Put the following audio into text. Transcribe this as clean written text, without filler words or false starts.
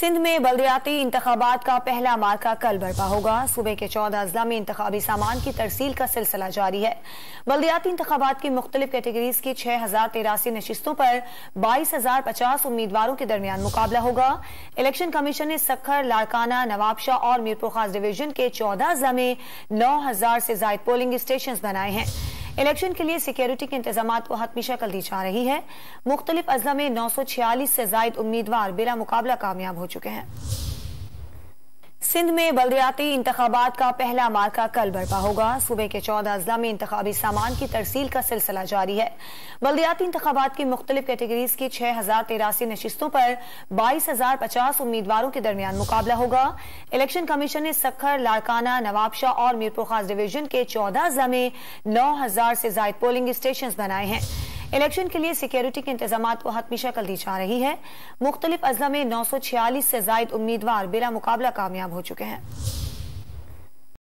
सिंध में बल्दियाती इंतखाबात का पहला मार्का कल बर्पा होगा। सूबे के 14 अजला में इंतखाबी सामान की तरसील का सिलसिला जारी है। बल्दियाती इंतखाबात की मुख्तलिफ कैटेगरीज की 6083 नशिस्तों पर 22,050 उम्मीदवारों के दरमियान मुकाबला होगा। इलेक्शन कमीशन ने सक्खर, लाड़काना, नवाबशाह और मीरपुर खास डिवीजन के 14 अजला में 9,000 से जायद पोलिंग स्टेशन बनाए हैं। इलेक्शन के लिए सिक्योरिटी के इंतजामात को हतमी शक्ल दी जा रही है। मुख्तलिफ अजला में 946 से जायद उम्मीदवार बिला मुकाबला कामयाब हो चुके हैं। सिंध में बल्दियाती इंतखाबात का पहला मार्का कल बर्पा होगा। सूबे के 14 अजला में इंतखाबी सामान की तरसील का सिलसिला जारी है। बल्दियाती इंतखाबात की मुख्तलिफ कैटेगरीज की 6083 नशिस्तों पर 22,050 उम्मीदवारों के दरमियान मुकाबला होगा। इलेक्शन कमीशन ने सक्खर, लाड़काना, नवाबशाह और मीरपुर खास डिवीजन के 14 अजला में 9,000 से जायद पोलिंग स्टेशन बनाए हैं। इलेक्शन के लिए सिक्योरिटी के इंतजामात को हतमी शक्ल दी जा रही है। मुख्तलिफ अजला में 946 से जायद उम्मीदवार बिला मुकाबला कामयाब हो चुके हैं।